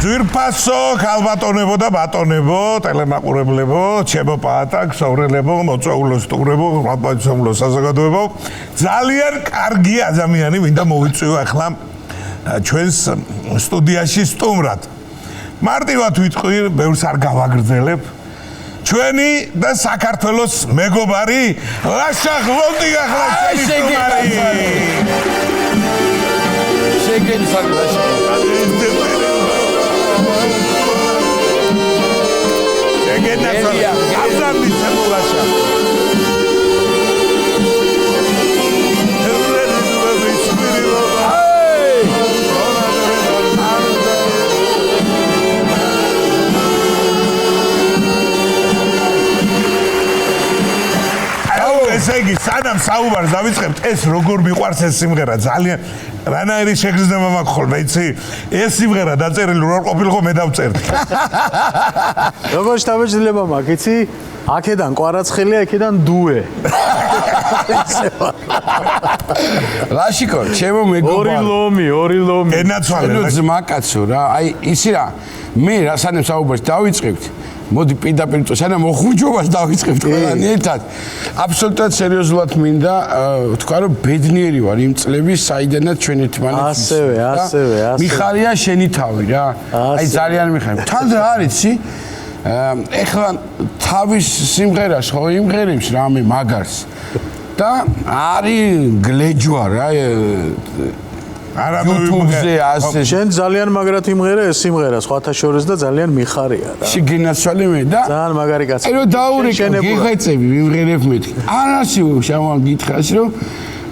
ძვირფასო ქალბატონებო და ბატონებო, ტელემაყურებლებო, ჩემო პაატა, ქსოვრელებო, მოწვეულო სტუმრებო, რაბაჩომლო საზოგადოებო, ძალიან კარგი ადამიანი მინდა მოვიწვიო ახლა ჩვენს სტუდიაში სტუმრად. მარტივად ვიტყვი, ბევრს არ გავაგრძელებ. ჩვენი და საქართველოს მეგობარი ლაშა ღლონდი ახლა ჩვენი სტუმარი. შეგენ საკუთაში. ესე იგი, სანამ საუბარს დავიწყებთ, ეს როგორ მიყვარს ეს სიმღერა, ძალიან რანაირი შეგრძნება მაქვს ხოლმე, იცი? ეს სიმღერა დაწერილი რო არ ყოფილიყო, მე დავწერდი. როგორ შთაბეჭდილება მაქვს, იცი? აქედან კვარაცხელია, აქედან დუე. ლაშიკო, ჩემო მეგობარი. ორი ლომი. ენაცვალე. ძმაკაცო რა, აი ისი რა, მე რა სანამ საუბარს დავიწყებთ, მოდი პირდაპირ სანამ მოხუჯობას დავიწყებთ ყველანი ერთად. აბსოლუტურად სერიოზულად მინდა თქვა რომ ბედნიერი ვარ იმ წლების, საიდანაც ჩვენ ერთმანეთს. ასევე. მიხარია შენი თავი რა. აი ძალიან მიხარია. თან რა არის იცი? ეხლა თავის სიმღერას ხო იმღერებს რამე მაგარს. და არის გლეჯვა რა. არა YouTube-ზე ასე. შენ ძალიან მაგრად იმღერე ეს სიმღერა სხვათა შორის და ძალიან მიხარია რა. შეგინაცვალე მე და ძალიან მაგარი კაცი. აი რომ დაურეკე გიხეწები მიმღერებ მეთქი. არასი შამან გითხრას რომ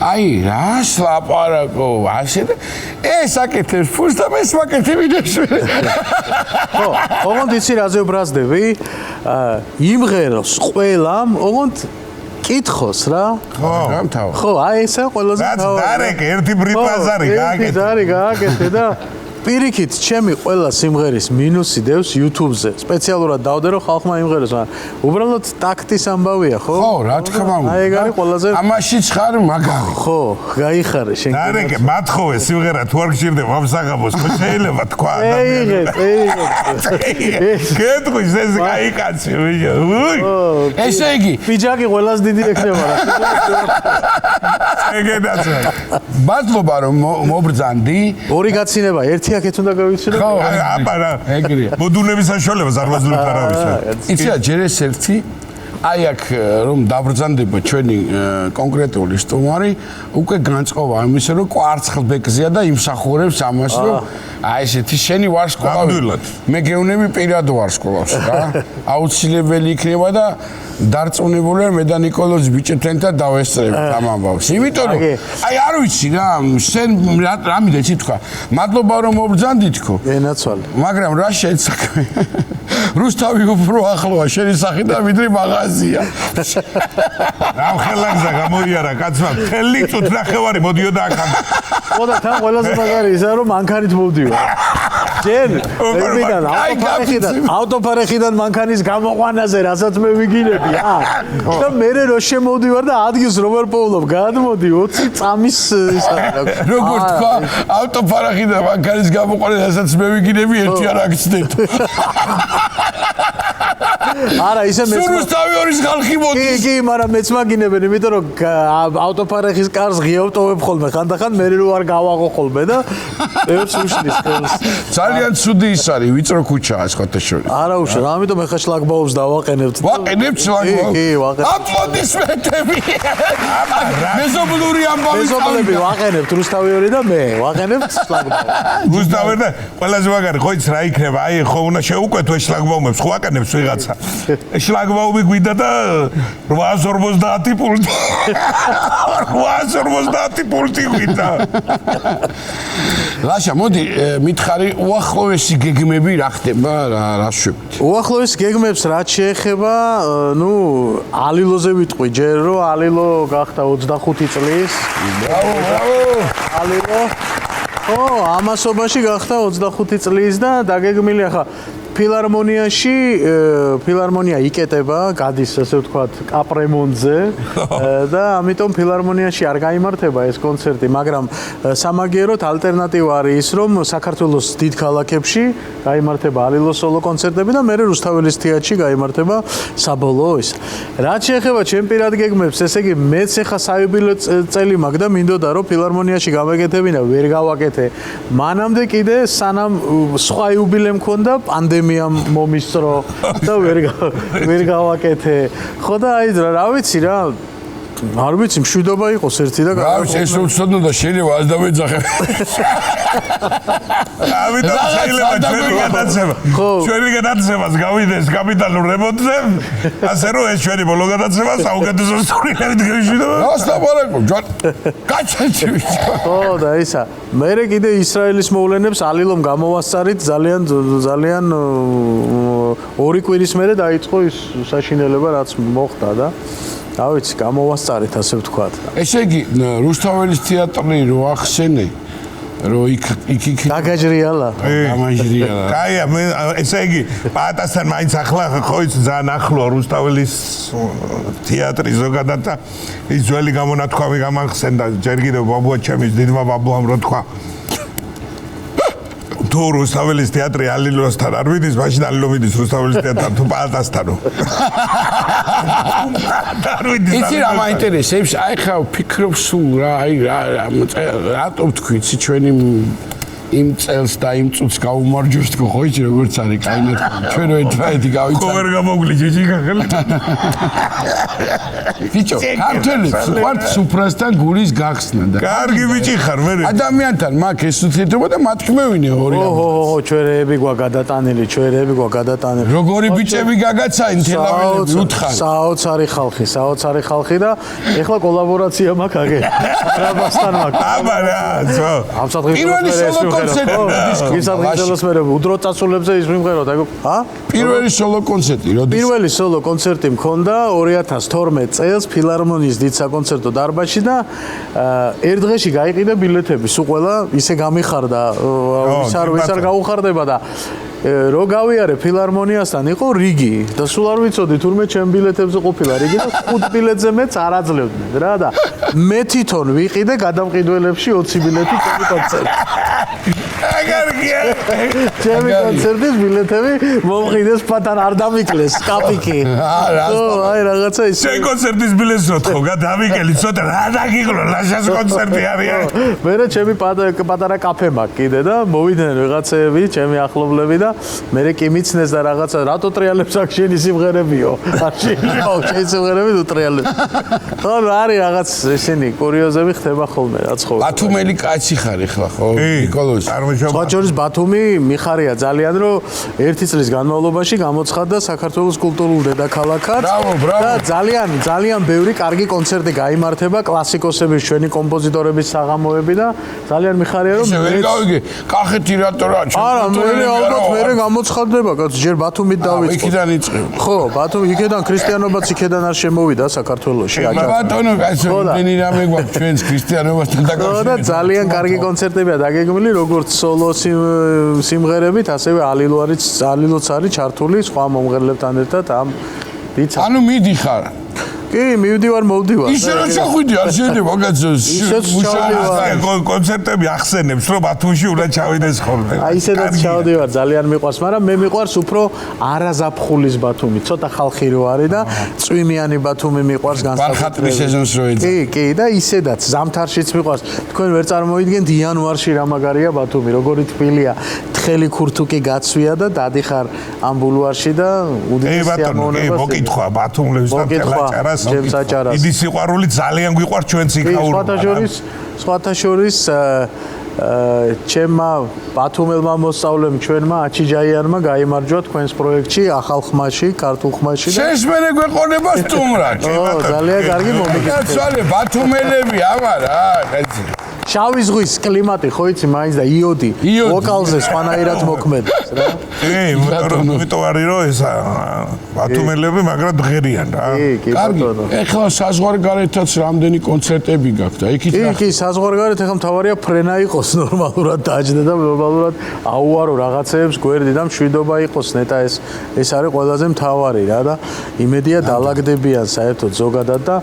აი რას ლაპარაკო ასე და ეს აკეთებს ფულს და მე ვაკეთებ იმას. ხო, ოღონდ იცი რაზე ვბრაზდები? იმღეროს ყველამ, ოღონდ კითხოს რა. ხო, აი ესე ყველაზე თავი. რაც დარეკე ერთი ბრიფაზარი გააკეთე. ერთი ზარი გააკეთე და პირიქით, ჩემი ყველა სიმღერის მინუსი დევს YouTube-ზე. სპეციალურად დავდე რომ ხალხმა იმღეროს, მაგრამ უბრალოდ ტაქტის ამბავია, ხო? ხო, რა თქმა უნდა. აი ეგ არის ყველაზე ამაშიც ხარ მაგარი. ხო, გაიხარე შენ. დარეკე, მათხოვე სიმღერა თუ არ გჭირდება ამსაღამოს, ხო შეიძლება თქვა ეიღეთ. კეთვის ეს გაიკაცი, ვიო. ესე იგი, პიჯაკი ყველას დიდი ექნება რა. ეგედაც. მადლობა რომ მობრძანდი. ორი გაცინება, ერთი აქეთ უნდა გავიცინო. ხო, აბარა. ეგრეა. მოდუნების საშუალებას არ ვაძლევთ არავის. იცი რა, ჯერ ეს ერთი აი აქ რომ დაბრძანდება ჩვენი კონკრეტული სტუმარი, უკვე განწყობა იმისა, რომ კვარცხლბეკზეა და იმსახურებს ამას, რომ აი ესეთი შენი ვარსკვლავი. მე გეუნები პირად ვარსკვლავს რა. აუცილებელი იქნება და დარწმუნებული ვარ მე და ნიკოლოზ ბიჭებთან დავესწრებთ ამ ამბავს. იმიტომ რომ აი არ ვიცი რა, შენ რა მინდა თქვა. მადლობა რომ მობრძანდი თქო. ენაცვალე. მაგრამ რა შეცაქმე? რუსთავი უფრო ახლოა შენი სახით და ვიდრე მაღაზია. რა ხელაგზა გამოიარა კაცმა, მთელი წუთნახევარი მოდიოდა აქამდე. ხო და თან ყველაზე მაგარი ისა რომ მანქანით მოვდივარ. ჯერ მიდან ავტოფარეხიდან მანქანის გამოყვანაზე რასაც მე ვიგინები და მე რო შემოვდივარ და ადგილს რომ ვერ პოულობ გადმოდი 20 წამის ისა როგორ თქვა ავტოფარეხიდან მანქანის გამოყვანაზე რასაც მე ვიგინები ერთი არ აქცდეთ. არა ისე მეც სურუსთავი ორის ხალხი მოდის. კი, მაგრამ მეც მაგინებენ, იმიტომ რომ ავტოფარეხის კარს ღიავტოვებ ხოლმე ხანდახან მე რო არ გავაღო ხოლმე და ერთს უშლის ხელს. ძალიან ცუდი ის არის, ვიწრო ქუჩაა სხვათა შორის. არა უშენ, ამიტომ ეხა შლაგბაუმს დავაყენებთ. ვაყენებთ შლაგბაუმს? კი, ვაყენებთ. აპლოდისმენტები. მეზობლური ამბავი. მეზობლები ვაყენებთ რუსთავი ორი და მე ვაყენებთ შლაგბაუმს. რუსთავი და ყველაზე მაგარი ხო იცი რა იქნება? აი ხო უნდა შეუკვეთო შლაგბაუმებს, ხო აკეთებს ვიღაცა. შლაგბაუმი გვიდა და 850 პულტი. 850 პულტი გვიდა. ლაშა, მოდი მითხარი უახლოესი გეგმები რა ხდება, რა შვებით? უახლოეს გეგმებს რაც შეეხება, ნუ ალილოზე ვიტყვი ჯერ რომ ალილო გახდა 25 წლის. ბრავო. ალილო ხო, ამასობაში გახდა 25 წლის და დაგეგმილი ახლა ფილარმონია იკეტება, გადის ასე ვთქვათ, კაპრემონტზე და ამიტომ ფილარმონიაში არ გაიმართება ეს კონცერტი, მაგრამ სამაგიეროდ ალტერნატივა არის ის, რომ საქართველოს დიდ ქალაქებში გაიმართება ალილოს სოლო კონცერტები და მერე რუსთაველის თეატრში გაიმართება საბოლოო ის. რაც შეეხება ჩემ პირად გეგმებს, ესე იგი მეც ახლა საიუბილეო წელი მაქვს და მინდოდა რომ ფილარმონიაში გავაკეთებინა, ვერ გავაკეთე. მანამდე კიდე სანამ სხვა იუბილე მქონდა, პანდემიამ მომისწრო და ვერ გავაკეთე. ხო და აი რა ვიცი რა არ ვიცი, მშვიდობა იყოს ერთი და გავიცი ეს უცოდნო და შეიძლება ას დავეძახე. ამიტომ შეიძლება ჩვენი გადაცემას გავიდეს კაპიტალურ რემონტზე, ასე რომ ეს ჩვენი ბოლო გადაცემა საუკეთესო სტორიებით გეშვიდობა. რას ლაპარაკობ, ჯონ? გაჩერდი ვიცი. ხო და ისა, მერე კიდე ისრაელის მოვლენებს ალილომ გამოვასწარით ძალიან ორი კვირის მერე დაიწყო ის საშინელება რაც მოხდა და რა ვიცი, გამოვასწარით ასე ვთქვათ. ესე იგი, რუსთაველის თეატრი რო ახსენე, რო იქ დაგაჯრიალა. გამაჯრიალა. კაია, ესე იგი, პატასთან მაინც ახლა ხო იცი ძალიან ახლოა რუსთაველის თეატრი ზოგადად და ის ძველი გამონათქვამი გამახსენდა, ჯერ კიდევ ბაბუა ჩემის დიდმა ბაბუამ რო თქვა. თუ რუსთაველის თეატრი ალილოსთან არ მიდის, მაშინ ალილო მიდის რუსთაველის თეატრთან თუ პატასთანო. იცი რა მაინტერესებს, აი ხა ვფიქრობ სულ რა, აი რატომ თქვი, იცი ჩვენი იმ წელს და იმ წუთს გაუმარჯოს თქო, ხო იცი როგორც არის, კაინად ჩვენ ერთმანეთი გავიცანთ. ხო ვერ გამოგვილი ჯიჯიკა ხელი. ბიჭო, ქართველებს ვართ სუფრასთან გულის გახსნა და კარგი ბიჭი ხარ, მე. ადამიანთან მაგ ეს უთიერთობა და მათქმევინე ორი. ო, ჩვენები გვა გადატანილი, ჩვენები გვა გადატანილი. როგორი ბიჭები გაგაცაინ თელაველები უთხარ. საოცარი ხალხი და ეხლა კოლაბორაცია მაქვს აგე. არაბასთან მაქვს. აბა რა, ძო. ამ სათხის პირველი სოლო კონცერტი ისადღიზელოს მე udro წასულებზე ის მიმღეროთ აიგო. პირველი სოლო კონცერტი როდის? პირველი სოლო კონცერტი მქონდა 2012 წელს ფილარმონიის დიდ საკონცერტო დარბაზში და ერთ დღეში გაიყიდა ბილეთები. სულ ყველა ისე გამიხარდა, ვის არ გაუხარდება და რო გავიარე ფილარმონიასთან იყო რიგი და სულ არ ვიცოდი თურმე ჩემ ბილეთებზე ყოფილა რიგი და 5 ბილეთზე მეც არ აძლევდნენ რა და მე თვითონ ვიყიდე გადამყიდველებში 20 ბილეთი ჩემი კონცერტი. აგარგია. ჩემი კონცერტის ბილეთები მომყიდეს პატარა არ დამიკლეს კაპიკი. აი რაღაცა ის. შენ კონცერტის ბილეთს რო თქო, გადამიკელი ცოტა რა დაგიღლო, ლაშას კონცერტი არის. მერე ჩემი პატარა კაფე მაქვს კიდე და მოვიდნენ ვიღაცები, ჩემი ახლობლები და მერე კი მიცნეს და რაღაცა რატო ტრიალებს აქ შენი სიმღერებიო? არ შეიძლება შენი სიმღერები თუ ტრიალებს. ხო, არის რაღაც ესენი კურიოზები ხდება ხოლმე რა ცხოვრება. ბათუმელი კაცი ხარ ახლა ხო? ნიკოლოზ. სხვა შორის ბათუმი მიხარია ძალიან რომ ერთი წლის განმავლობაში გამოცხადდა საქართველოს კულტურულ დედაქალაქად და ძალიან ბევრი კარგი კონცერტი გაიმართება კლასიკოსების ჩვენი კომპოზიტორების საღამოები და ძალიან მიხარია რომ ვერ გავიგე კახეთი რატორა არა მე ალბათ მე გამოცხადდება კაც ჯერ ბათუმით დავიწყო იქიდან იწყება ხო ბათუმი იქიდან ქრისტიანობაც იქიდან არ შემოვიდა საქართველოში აჯა ბატონო კაცო იმენი რამე გვაქვს ჩვენს ქრისტიანობასთან დაკავშირებით და ძალიან კარგი კონცერტებია დაგეგმილი როგორც სოლო სიმღერებით ასევე ალილოც არის ჩართული სხვა მომღერლებთან ერთად ამ დიცა ანუ მიდიხარ კი მივდივარ მოვდივარ ისე რომ ჩახვიდი არ შეიძლება კაცო კონცერტები ახსენებს რომ ბათუმში უნდა ჩავიდეს ხოლმე აი ისედაც ჩავდივარ ძალიან მიყვარს მაგრამ მე მიყვარს უფრო არაზაფხულის ბათუმი ცოტა ხალხი რო არის და წვიმიანი ბათუმი მიყვარს განსაკუთრებით სეზონს რო ეძა კი და ისედაც ზამთარშიც მიყვარს თქვენ ვერ წარმოიდგენთ იანვარში რა მაგარია ბათუმი როგორი თბილია თხელი ქურთუკი გაცვია და დადიხარ ამ ბულვარში და უდიდესი ამოვნებას მოკითხვა ბათუმლებსთან თელაჭარას დიდი სიყვარული ძალიან გვიყვარს ჩვენც იქაურობა სხვათა შორის ჩემმა ბათუმელმა მოსწავლემ ჩვენმა აჩიჯაიანმა გაიმარჯვა თქვენს პროექტში ახალ ხმაში, ქართულ ხმაში და შენს მერე გვეყონება სტუმრად. ძალიან კარგი მომიგეთ. კაცვალე ბათუმელები ამარა, კაცი. შავი ზღვის კლიმატი ხო იცი მაინც და იოდი ვოკალზე სხვანაირად მოქმედებს რა. იმიტომ არის რომ ეს ბათუმელები მაგრამ დღერიან რა. კი ბატონო. ეხლა საზღვარგარეთაც რამდენი კონცერტები გაქვთ და იქით კი საზღვარგარეთ ეხლა მთავარია ფრენა იყოს ნორმალურად დაჯდა და ნორმალურად აუარო რაღაცეებს გვერდი და მშვიდობა იყოს ნეტა ეს არის ყველაზე მთავარი რა და იმედია დაალაგდებიან საერთოდ ზოგადად და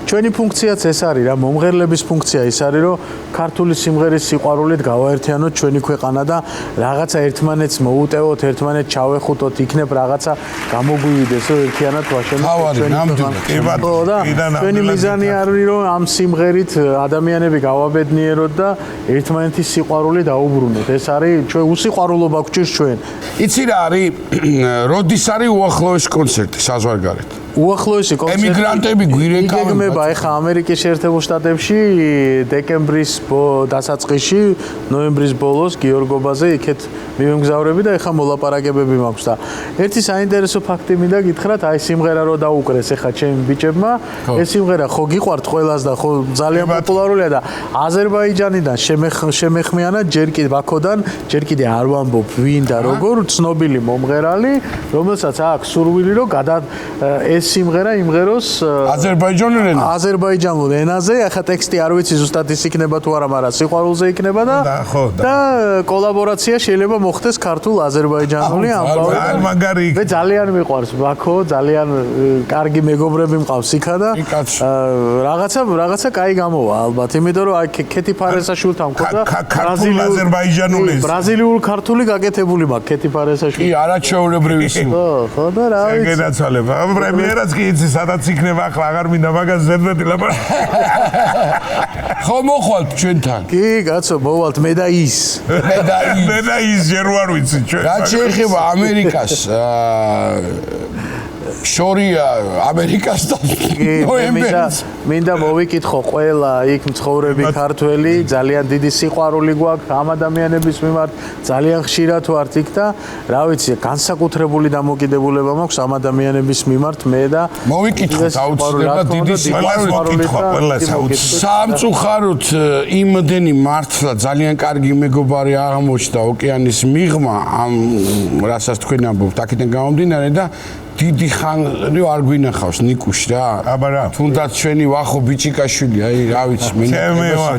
ჩვენი ფუნქციაც ეს არის რა მომღერლების ფუნქცია ის არის რომ ქართული სიმღერის სიყვარულით გავაერთიანოთ ჩვენი ქვეყანა და რაღაცა ერთმანეთს მოუტევოთ ერთმანეთს ჩავეხუტოთ იქნებ რაღაცა გამოგვივიდეს რომ ერთიანად ვაშენოთ ჩვენი მიზანი არის რომ ამ სიმღერით ადამიანები გავაბედნიეროთ და ერთმანეთის სიყვარული დაუბრუნოთ ეს არის ჩვენ უსიყვარულობა გვჭირს ჩვენ იცი რა არის როდის არის უახლოესი კონცერტი საზღვარგარეთ უახლოესი კონცერტი ემიგრანტები გვირეკავება ეხა ამერიკის შეერთებულ შტატებში დეკემბრის დასაწყისში ნოემბრის ბოლოს გიორგობაზე იქეთ მივემგზავრები და ეხა მოლაპარაკებები მაქვს და ერთი საინტერესო ფაქტი მინდა გითხრათ აი სიმღერა რო დაუკრეს ეხა ჩემი ბიჭებმა ეს სიმღერა ხო გიყვართ ყველას და ხო ძალიან პოპულარულია და აზერბაიჯანიდან შემეხმიანა ჯერ კიდე ბაქოდან ჯერ კიდე არ ვამბობ ვინ და როგორ ცნობილი მომღერალი რომელსაც აქვს სურვილი რომ ეს სიმღერა იმღეროს აზერბაიჯანულ ენაზე, ახლა ტექსტი არ ვიცი ზუსტად ის იქნება თუ არა, მაგრამ სიყვარულზე იქნება და კოლაბორაცია შეიძლება მოხდეს ქართულ-აზერბაიჯანული ამბავი. მე ძალიან მიყვარს ბაქო, ძალიან კარგი მეგობრები მყავს იქა და რაღაცა კაი გამოვა ალბათ, იმიტომ რომ აი ქეთი ფარესაშვილთან მქონდა ქართულ-აზერბაიჯანული ბრაზილიურ-ქართული გაკეთებული მაქვს ქეთი ფარესაშვილი. კი, არაჩვეულებრივი სიმღერა. ხო და რა ვიცი. შეგეცვალებ. პრემიერაც კი იცი სადაც იქნება ახლა აღარ მინდა მაგას ზედმეტი ლაპარაკი. ხო მოხვალთ ჩვენთან. კი, კაცო, მოვალთ მე და ის. მე და ის ჯერ ვარ ვიცი ჩვენ. რაც შეეხება ამერიკას შორია ამერიკას და ნოემბერს მინდა მოვიკითხო ყველა იქ მცხოვრები ქართველი ძალიან დიდი სიყვარული გვაქვს ამ ადამიანების მიმართ ძალიან ხშირად ვართ იქ და რა ვიცი განსაკუთრებული დამოკიდებულება მაქვს ამ ადამიანების მიმართ მე და მოვიკითხოთ აუცილებლად დიდი სიყვარული ყველა სამწუხაროდ იმდენი მართლა ძალიან კარგი მეგობარი აღმოჩნდა ოკეანის მიღმა ამ რასაც თქვენ ამბობთ აქედან გამომდინარე და დიდი ხანი არ გვინახავს ნიკუშ რა. აბა რა. თუნდაც ჩვენი ვახო ბიჭიკაშვილი, აი რა ვიცი, მე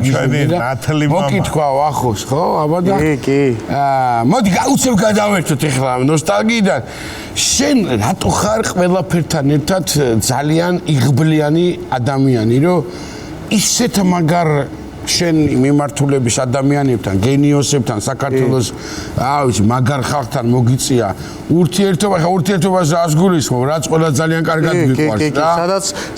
ჩვენი ნათლი მამა. მოკითხვა ვახოს, ხო? აბა და კი. მოდი გაუცებ გადავერთოთ ეხლა ნოსტალგიიდან. შენ რატო ხარ ყველაფერთან ერთად ძალიან იღბლიანი ადამიანი, რომ ისეთ მაგარ შენ მიმართულების ადამიანებთან, გენიოსებთან, საქართველოს, რა ვიცი, მაგარ ხალხთან მოგიწია ურთიერთობა, ხა ურთიერთობას რას გულისხმობ, რაც ყველა ძალიან კარგად მიყვარს რა.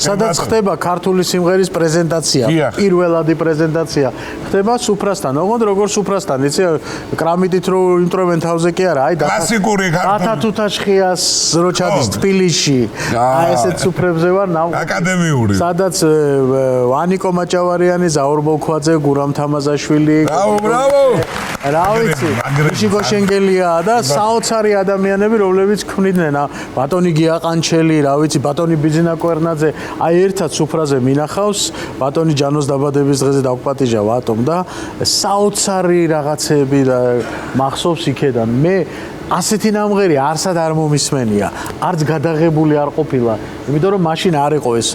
სადაც ხდება ქართული სიმღერის პრეზენტაცია, პირველადი პრეზენტაცია ხდება სუფრასთან. ოღონდ როგორ სუფრასთან, იცი, კრამიტით რო ინსტრუმენტალზე კი არა, აი კლასიკური დათათუთაშხიას რო ჩადის თბილისში. აი ესეთ სუფრებზე ვარ აკადემიური. სადაც ანიკო მაჭავარიანი, ზაურ ბოლქვაძე, გურამ თამაზაშვილი. ბრავო. რა ვიცი, იშიგო შენგელია და საოცარი ადამიანები, რომლებიც ქმნიდნენ ბატონი გიაყანჩელი, რა ვიცი, ბატონი ბიძინა კვერნაძე, აი ერთად სუფრაზე მინახავს, ბატონი ჯანოს დაბადების დღეზე დავპატიჟა ვატომ და საოცარი რაღაცები მახსოვს იქედან. მე ასეთი ნამღერი არსად არ მომისმენია, არც გადაღებული არ ყოფილა, იმიტომ რომ მაშინ არ იყო ეს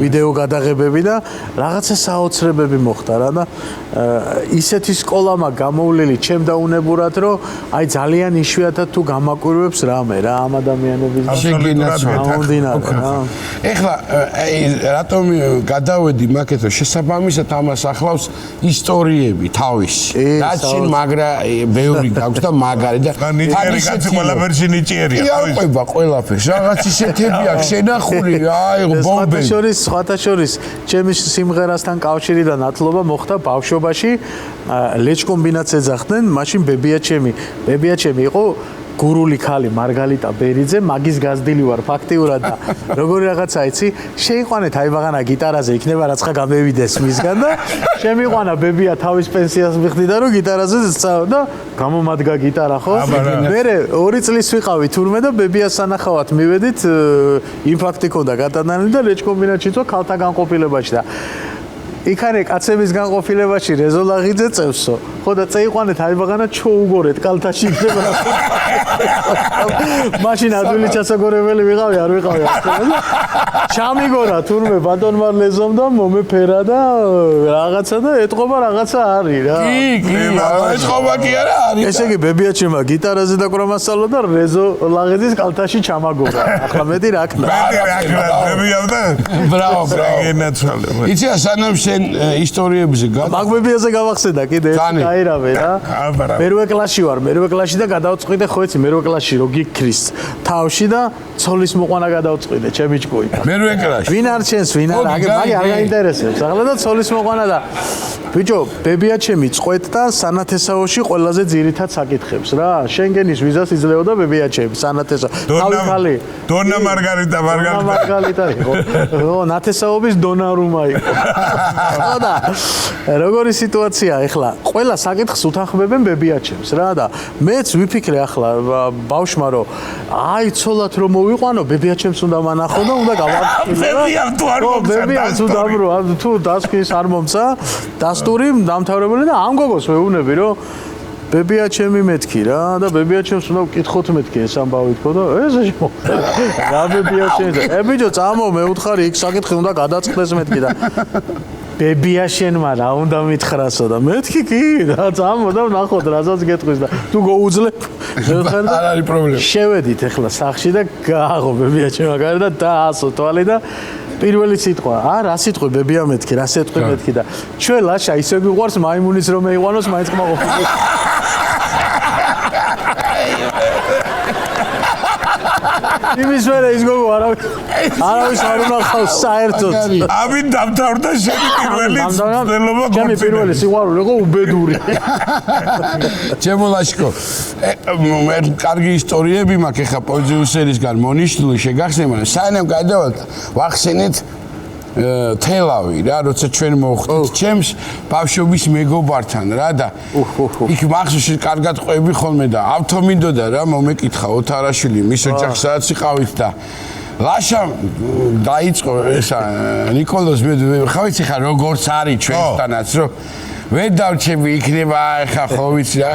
ვიდეო გადაღებები და რაღაცა საოცრებები მოხდა რა და ისეთი სკოლა მაქვს გამოვლელი ჩემ დაუნებურად, რომ აი ძალიან იშვიათად თუ გამაკვირვებს რამე რა ამ ადამიანების გამომდინარე რა. ეხლა რატომ გადავედი მაკეთო შესაბამისად ამას ახლავს ისტორიები თავისი. რაც შენ მაგრა ბევრი გაქვს და მაგარი და ნიჭიერი კაცი ყველაფერში ნიჭიერია. იარყვება ყველაფერს. რაღაც ისეთები აქვს შენახული, აი ბომბები. სხვათა შორის, ჩემი სიმღერასთან კავშირი და ნათლობა მოხდა ბავშვობაში. ლეჩკომბინატს ეძახდნენ, მაშინ ბებია ჩემი იყო გურული ქალი მარგალიტა ბერიძე, მაგის გაზდილი ვარ ფაქტიურად და როგორი რაღაცა იცი, შეიყვანეთ აი ბაღანა გიტარაზე, იქნება რაცხა გამევიდეს მისგან და შემიყვანა ბებია თავის პენსიას მიხდიდა რომ გიტარაზე და გამომადგა გიტარა ხო? მერე 2 წლის ვიყავი თურმე და ბებიას სანახავად მივედით, ინფარქტი ქონდა გატანალი და ლეჩკომბინატში წვა ქალთა განყოფილებაში და იქანე კაცების განყოფილებაში რეზოლაღიძე წევსო. ხო და წეიყვანეთ აიბაღანა ჩოუგორეთ კალთაში იქნება. მაშინ ადვილი ჩასაგორებელი ვიყავი, არ ვიყავი. ჩამიგორა თურმე ბატონმა ლეზომ და მომეფერა და რაღაცა და ეთყობა რაღაცა არის რა. კი, ეთყობა კი არა არის. ესე იგი ბებიაჩემა გიტარაზე დაკვრამასწავლა და რეზოლაღიძის კალთაში ჩამაგორა. ახლა მეტი რა ქნა. ბებიავდა. ბრავო. ენაცვალე. იცი სანამ შენ ისტორიებზე მაგბებიაზე გავახსენდა კიდე გაირავე რა. მერვე კლასში ვარ, მერვე კლასში და გადავწყვიტე ხო იცი მერვე კლასში რო გიქრის თავში და ცოლის მოყვანა გადავწყვიტე ჩემი ჭკუი. მერვე კლასში. ვინ არჩენს, ვინ არა, მაგი არ გაინტერესებს. ახლა და ცოლის მოყვანა და ბიჭო, ბებიაჩემი წყვეტდა სანათესაოში ყველაზე ძირითად საკითხებს რა. შენგენის ვიზას იძლეოდა ბებიაჩემი სანათესა. თავი ხალი. დონა მარგარიტა იყო. ო, ნათესაობის დონარუმა იყო. ხო და როგორი სიტუაცია ახლა? ყველა საკითხს უთანხმებენ ბებიაჩემს რა და მეც ვიფიქრე ახლა ბავშვმა რომ აი ცოლად რომ მოვიყვანო ბებიაჩემს უნდა მანახო და უნდა გავარკვიო. ბებიას უდაბრო თუ დასკის არ მომცა დასტური დამთავრებული და ამ გოგოს ვეუბნები რომ ბებიაჩემი მეთქი რა და ბებიაჩემს უნდა ვკითხოთ მეთქი ეს ამბავი თქო და ეს რა ბებიაჩემს ბიჭო წამო მე უთხარი იქ საკითხი უნდა გადაწყდეს მეთქი და ბებიაშენმა რა უნდა მითხრასო და მეთქი კი რა წამო და ნახოთ რასაც გეტყვის და თუ გოუძლებ არ არის პრობლემა შევედით ახლა სახში და გააღო ბებიაჩემა გარი და დაასო თვალი და პირველი სიტყვა რა სიტყვი ბებია მეთქი რა სიტყვი მეთქი და ჩვენ ლაშა ისე გვიყვარს მაიმუნის რომ მეიყვანოს მაინც ყმაყოფილი იმის ვერა ის გოგო არავის არ უნახავს საერთოდ ამინ დამთავრდა შენი პირველი ცდელობა ჩემი პირველი სიყვარული იყო უბედური ჩემო ლაშკო მე კარგი ისტორიები მაქვს ეხა პროდიუსერისგან მონიშნული შეგახსენებათ საერთოდ გადავალთ ვახსენეთ თელავი რა როცა ჩვენ მოვხვდით ჩემს ბავშვობის მეგობართან რა და იქ მახსოვს კარგად ყვები ხოლმე და ავთო მინდოდა რა მომეკითხა ოთარაშვილი მის ოჯახს სადაც იყავით და ლაშა დაიწყო ესა ნიკოლოზ მე ხა ვიცი ხა როგორც არის ჩვენთანაც რომ ვერ დავჩები იქნება ხა ხო ვიცი რა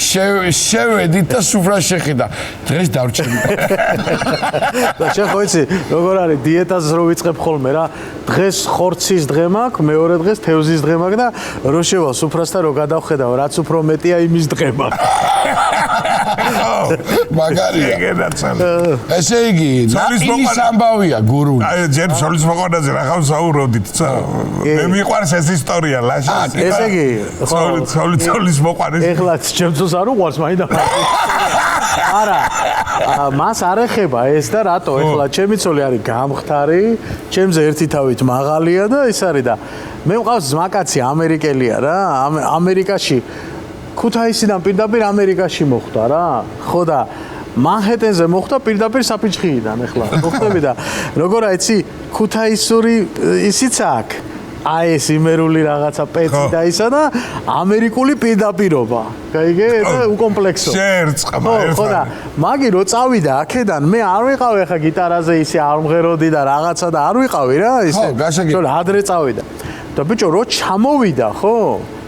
შევედით და სუფრა შეხედა დღეს დავჩები და შენ ხო იცი როგორ არის დიეტას რო ვიწყებ ხოლმე რა დღეს ხორცის დღე მაქვს მეორე დღეს თევზის დღე მაქვს და რო შევა სუფრასთან რო გადავხედავ რაც უფრო მეტია იმის დღე მაქვს მაგარია ესე იგი ნაყინის ამბავია გურული აი ჯერ სოლის მოყვანაზე რა ხავს საუბრობდით მე მიყვარს ეს ისტორია ლაშა ესე იგი სოლის მოყვანეს ეხლა ჩემთვის არ უყვარს მაინდა არა მას არ ეხება ეს და რატო ეხლა ჩემი ცოლი არის გამხდარი ჩემზე ერთი თავით მაღალია და ის არის და მე მყავს ზმაკაცი ამერიკელია რა ამერიკაში ქუთაისიდან პირდაპირ ამერიკაში მოხვდა რა ხო და მანჰეტენზე მოხვდა პირდაპირ საფიჩხიიდან ეხლა მოხდები და როგორ აიცი ქუთაისური ისიც აქვს აი ეს იმერული რაღაცა პეცი და ისა და ამერიკული პირდაპირობა. გაიგე და უკომპლექსო. შერწყმა ერთად. ხო და მაგი რო წავიდა აქედან მე არ ვიყავი ხა გიტარაზე ისე არ მღეროდი და რაღაცა და არ ვიყავი რა ისე. ხო, ადრე წავიდა. და ბიჭო რო ჩამოვიდა ხო?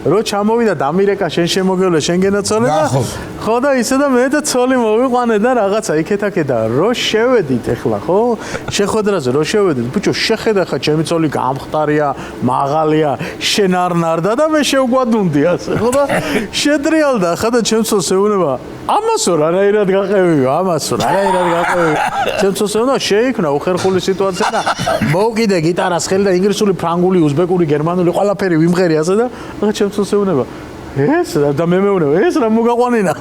რო ჩამოვიდა დამირეკა შენ შემოგევლე შენ გენაცოლე და ხო და ისე და მე და ცოლი მოვიყვანე და რაღაცა იქეთ-აქედა რო შევედით ახლა ხო შეხვედრაზე რო შევედით ბიჭო შეხედა ხა ჩემი ცოლი გამხდარია მაღალია შენ არ ნარდა და მე შევგვადუნდი ასე ხო და შეტრიალდა ხა და ჩემ ცოლს ეუბნება ამასო რანაირად გაყევიო ამასო რანაირად გაყევიო ჩემ ცოლს ეუბნება შეიქმნა უხერხული სიტუაცია და მოვკიდე გიტარას ხელი და ინგლისური ფრანგული უზბეკური გერმანული ყველაფერი ვიმღერი ასე და ხა ჩემ ცოლს ეუბნება ეს და მე მეუბნება ეს რა მოგაყვანინა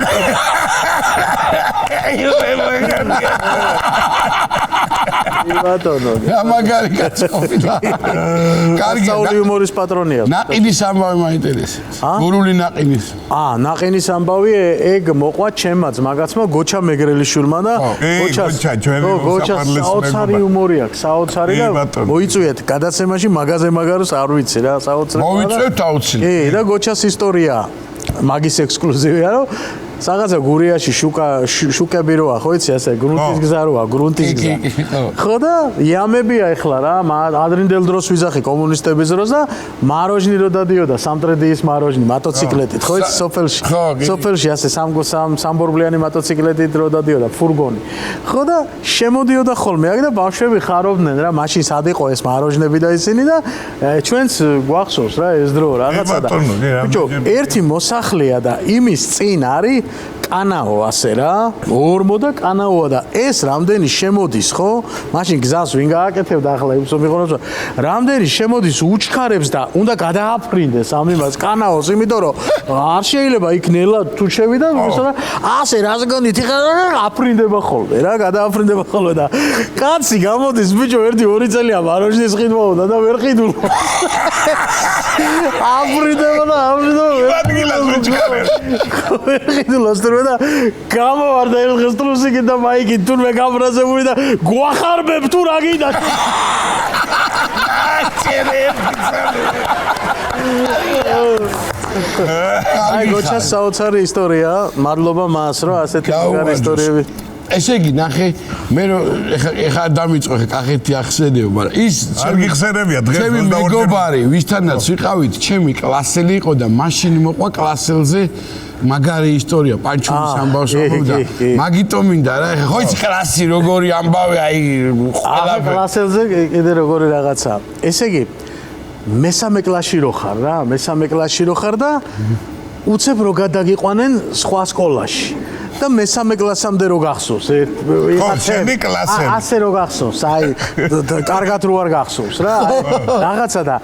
ბატონო მაგარი კაცყოფილა კარგი საული იუმორის პატრონია ნაყინის ამბავი მაინტერესებს გურული ნაყინის ნაყინის ამბავი ეგ მოყვა ჩემმაც მაგაცმა გოჩა მეგრელიშვილმა და გოჩა საოცარი იუმორი აქვს საოცარი და მოიწვიეთ გადაცემაში მაგაზე მაგაროს არ ვიცი რა საოცარი მოვიწვევთ აუცილებლად კი და გოჩას ისტორია მაგის ექსკლუზივია რომ რაღაცა გურიაში შუკები როა, ხო იცი, ასე გრუნტის გზა როა, გრუნტის გზა. ხო და იამებია ეხლა რა, ადრინდელ დროს ვიზახი კომუნისტების დროს და მაროჟნი რო დადიოდა, სამტრედიის მაროჟნი, მოტოციკლეტით, ხო იცი, სოფელში. სოფელში ასე სამბორბლიანი მოტოციკლეტით რო დადიოდა, ფურგონი. ხო და შემოდიოდა ხოლმე აქ და ბავშვები ხარობდნენ რა, მაშინ სად იყო ეს მაროჟნები და ისინი და ჩვენც გვახსოვს რა ეს დრო რაღაცა და ბიჭო, ერთი მოსახლეა და იმის წინ არის კანაო ასე რა, ორმო და კანაოა და ეს რამდენი შემოდის, ხო? მაშინ გზას ვინ გააკეთებდა ახლა იმსო მიყოლოს, რამდენი შემოდის უჩქარებს და უნდა გადააფრინდეს ამ იმას კანაოს, იმიტომ რომ არ შეიძლება იქ ნელა თუ შევიდა, ისე ასე რას გონით, ეხლა აფრინდება ხოლმე რა, გადააფრინდება ხოლმე და კაცი გამოდის ბიჭო, 1-2 წელია მაროჟნის ყიდვაოდა და ვერ ყიდულო. აფრინდება და ადგილას უჩქარებს. ვერ ყიდულოს და გამოვარდა ერთხელ სტრუსიკით და მაიკით თურმე გამრაზებული და გვახარბებ თუ რა გინდა აი გოჩას საოცარი ისტორია მადლობა მას რომ ასეთი მაგარი ისტორიები ესე იგი ნახე მე ეხა დამიწყო კახეთი ახსენეო მაგრამ ის არ გიხსენებია დღეს ჩემი მეგობარი ვისთანაც ვიყავით ჩემი კლასელი იყო და მაშინ მოყვა კლასელზე მაგარი ისტორია პანჩურის ამბავს ვამბობდა მაგიტო მინდა რა ხო იცი კლასი როგორი ამბავი აი ყველაფერი კლასელზე კიდე როგორი რაღაცა ესე იგი მესამე კლასში რო ხარ რა მესამე კლასში რო ხარ და უცებ რო გადაგიყვანენ სხვა სკოლაში და მესამე კლასამდე რო გახსოვს ასე რო გახსოვს აი კარგად რო არ გახსოვს რა რაღაცა და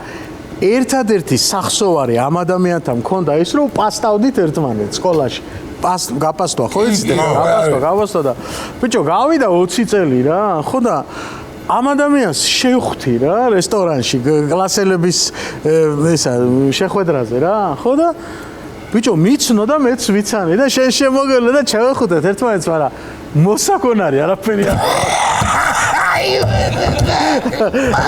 ერთადერთი სახსოვარი ამ ადამიანთან მქონდა ის რომ პასტავდით ერთმანეთს სკოლაში გაპასტვა ხო იცით გაპასტვა და ბიჭო გავიდა 20 წელი რა ხო და ამ ადამიანს შევხვდი რა რესტორანში კლასელების ისა შეხვედრაზე რა ხო და ბიჭო მიცნო და მეც ვიცანი და შენ შემოგევლე და ჩავეხუტეთ ერთმანეთს მაგრამ მოსაკონარი არაფერი არ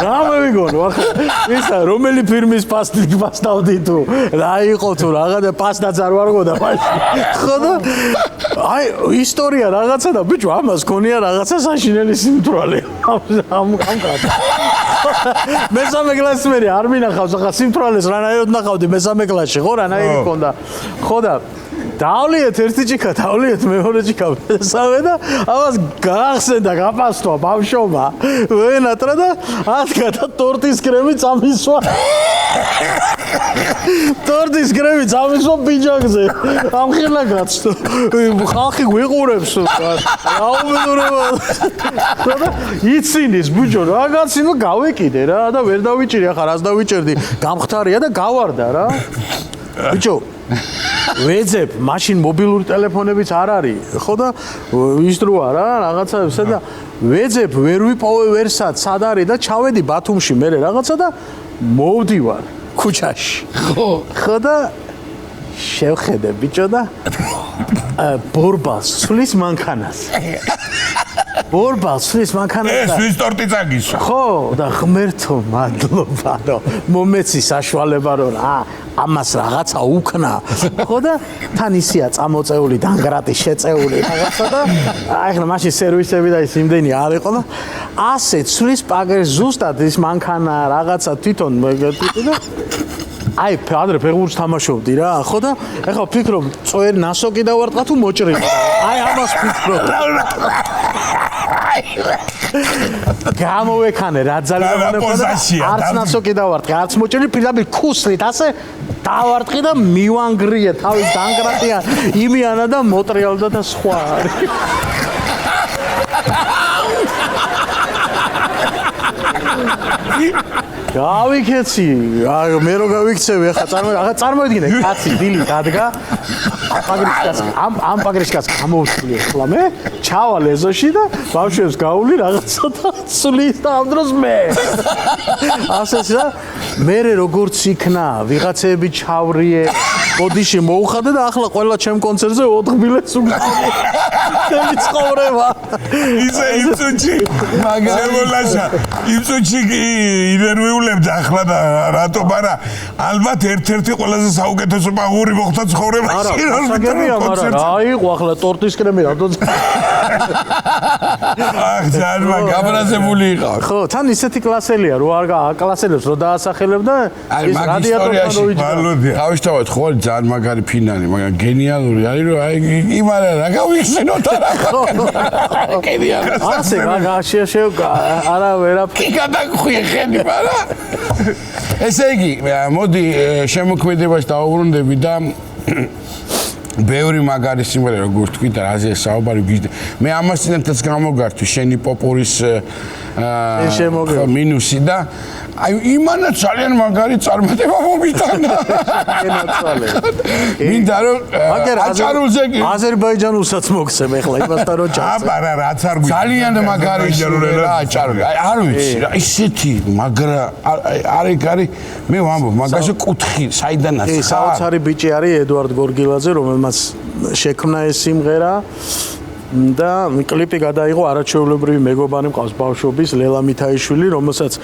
რა მეგონო ახლა ისა რომელი ფირმის პასტავდი თუ რა იყო თუ რაღა და პასტაც არ ვარგოდა მაშინ ხო და აი ისტორია რაღაცა და ბიჭო ამას ქონია რაღაცა საშინელი სიმთვრალე ამ კაცს მესამე კლასში მე არ მინახავს ახლა სიმთვრალეს რანაირად ნახავდი მესამე კლასში ხო რანაირი მქონდა ხო და დავლიეთ ერთი ჭიქა, დავლიეთ მეორე ჭიქა, მესამე და ამას გაახსენდა გაპასტვა ბავშვობა. ვენატრა და ადგა და თორტის კრემი წამისვა. თორტის კრემი წამისვა პიჯაკზე. ამხელა გაცნო. ხალხი გვიყურებს. რაუმედურება. და იცინის ბუჯო რა გაცინო გავეკიდე რა და ვერ დავიჭირი ახლა რას დავიჭერდი. გამختარია და გავარდა რა. ბიჭო ვეძებ მაშინ მობილური ტელეფონებიც არ არის ხო და ის დროა რა რაღაცა და ვეძებ ვერ ვიპოვე ვერსად სად არის და ჩავედი ბათუმში მე რაღაცა და მოვდივარ ქუჩაში ხო და შევხედე ბიჭო და ბორბალს სulis მანქანას ბორბალს სulis მანქანას ეს ვის ტორტი წაგისვა ხო და ღმერთო მადლობა რომ მომეცი საშუალება რომ რა ამას რაღაცა უქნა ხო და თან ისია წამოწეული დანგრატი შეწეული რაღაცა და აი ხა მაშინ სერვისები და ის იმდენი არ იყო და ასე სulis პაგერს ზუსტად ის მანქანა რაღაცა თვითონ და აი ადრე ფეხბურთს თამაშობდი რა ხო და ეხლა ვფიქრობ წვერი ნასოკი დავარტყა თუ მოჭრილი აი ამას ვფიქრობ გამოვექანე რა ძალიან მონებოდა არც ნასოკი დავარტყი არც მოჭრილი პირდაპირ ქუსლით ასე დავარტყი და მივანგრიე თავის დანგრატია იმიანა და მოტრიალდა და სხვა გავიქეცი მე რო გავიქცევი ახლა წარმოიდგინე კაცი დილით დადგა ამ პაგრიშკაც გამოვთვლი ახლა მე ჩავალ ეზოში და ბავშვებს გავული რაღაცა და სulis და ამ დროს მე ასეც და მე როგორც იქნა ვიღაცები ჩავრიე ბოდიში მოუხადე და ახლა ყველა ჩემ კონცერტზე 4 ბილეთს უგავი თემი ცხოვრება ისე იწუჩი შემოლაშა იწუჩი ინერვიულებდა ახლა და რატო არა ალბათ ერთ-ერთი ყველაზე საუკეთესო პაღური მოხდა ცხოვრებაში რა საგებია მაგრამ რა იყო ახლა ტორტის კრემი რატო ახ ძალიან გაბრაზებული იყავ ხო თან ისეთი კლასელია რო არ კლასელებს რო დაასახელებ და ის რადიატორში მალოდია თავისთავად ხო ძალიან მაგარი ფინალი მაგრამ გენიალური არის რომ აი იმარა რა გავიხსენოთ არა გენიალური ასე არა ვერაფერი გადაგხვიე ხელი მაგრამ ესე იგი მოდი შემოქმედებაში დავუბრუნდები და ბევრი მაგარი სიმღერა როგორც თქვი და რაზეა საუბარი მე ამას წინათაც გამოგართვი შენი პოპურის მინუსი და აი იმანა ძალიან მაგარი წარმატება მომიტანა მინდა რომ აჭარულზე აზერბაიჯანულსაც მოგცემ ახლა იმასთან რომ აბა რა რაც არ გვი ძალიან მაგარი სიმღერა აჭარული აი არ ვიცი რა ისეთი მაგრა არის მე ვამბობ მაგაში კუთხი საიდანაც ხარ საოცარი ბიჭი არის ედუარდ გორგილაძე რომელმაც შექმნა ეს სიმღერა და კლიპი გადაიღო არაჩვეულებრივი მეგობარი მყავს ბავშვობის ლელა მითაიშვილი რომელსაც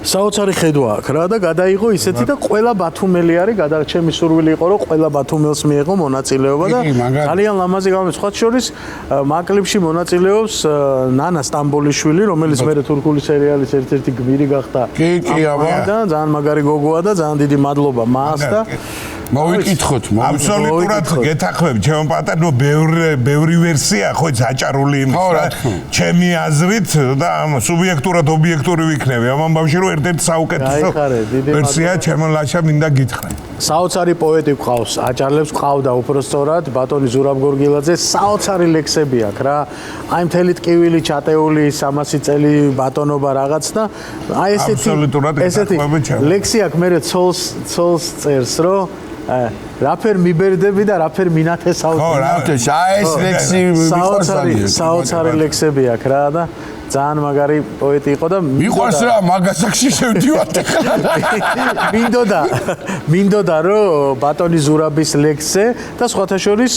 საოცარი ხედვა აქვს რა და გადაიღო ისეთი და ყველა ბათუმელი არის გადაჩემი სურვილი იყო რომ ყველა ბათუმელს მიეღო მონაწილეობა და ძალიან ლამაზი გამოსვლა სხვა შორის მაგ კლიპში მონაწილეობს ნანა სტამბოლიშვილი რომელიც მე თურქული სერიალის ერთ-ერთი გმირი გახდა კი აბა და ძალიან მაგარი გოგოა და ძალიან დიდი მადლობა მას და მოვიკითხოთ აბსოლუტურად გეთახმები ჩემო პატარნო ბევრი ვერსია ხო აჭარული იმის ჩემი აზრით და სუბიექტურად ობიექტური ვიქნები ამ ამბავში რომ ერთ-ერთი საუკეთესო ვერსია ჩემო ლაშა მინდა გითხრა საოცარი პოეტი გყავს აჭარლებს გყავდა უბრალოდ ბატონი ზურაბ გორგილაძე საოცარი ლექსები აქვს რა აი მთელი ტკივილი ჩატეული 300 წელი ბატონობა რაღაც და აი ესეთი ლექსი აქვს მე ცოლს წერს რომ რაფერ მიბერდები და რაფერ მინათესავდი ხო რა ეს ლექსი საოცარი ლექსები აქვს რა და ძალიან მაგარი პოეტი იყო და მიყვარს რა მაგასაკში შევდივართ მინდოდა რომ ბატონი ზურაბის ლექსზე და სხვათა შორის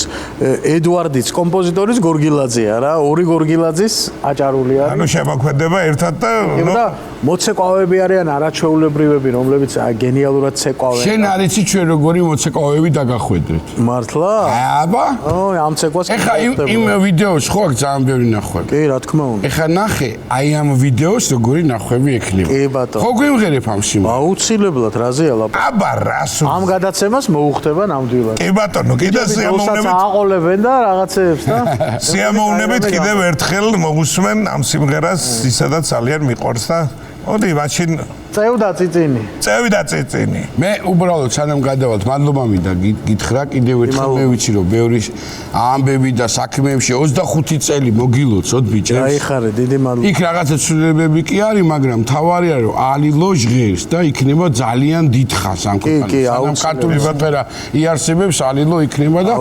ედუარდის კომპოზიტორის გორგილაძეა რა ორი გორგილაძის აჭარული არის ანუ შემოქმედება ერთად და მოცეკვავები არიან არაჩვეულებრივები რომლებიც გენიალურად ცეკვავენ შენ არ იცი ჩვენ როგორი მოცეკვავები დაგახვედრეთ მართლა აბა ამ ცეკვას ეხა იმ ვიდეოს ხო აქ ძალიან ბევრი ნახვები კი რა თქმა უნდა ეხა ნახე აი ამ ვიდეოს როგორი ნახვები ექნება კი ბატონო ხო გვიმღერებ ამ სიმღერას აუცილებლად რაზეა ლაპარაკი აბა რას ამ გადაცემას მოუხდება ნამდვილად კი ბატონო კიდე სიამოვნებით აყოლებენ და რაღაცეებს და სიამოვნებით კიდევ ერთხელ მოგუსმენ ამ სიმღერას ისედაც ძალიან მიყვარს და მოდი მაშინ წევდა წიწინი მე უბრალოდ სანამ გადავალთ მადლობა მინდა გითხრა კიდევ ერთხელ მე ვიცი რომ ბევრი ამბები და საქმეებში 25 წელი მოგილოცოთ ბიჭებს აიხარე დიდი მადლობა იქ რაღაცა ცვლილებები კი არის მაგრამ თავარი არის რომ ალილო ჟღერს და იქნება ძალიან დიდხანს ამ ქვეყანაში ქართული სფერა იარსებებს ალილო იქნება და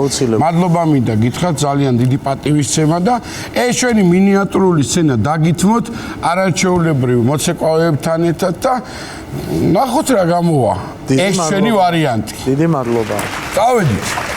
მადლობა მინდა გითხრა ძალიან დიდი პატივისცემა და ეს ჩვენი მინიატურული სცენა დაგითმოთ არაჩვეულებრივ მოცეკვავებთან ერთად და ნახოთ რა გამოვა ეს ჩვენი ვარიანტი დიდი მადლობა წავედით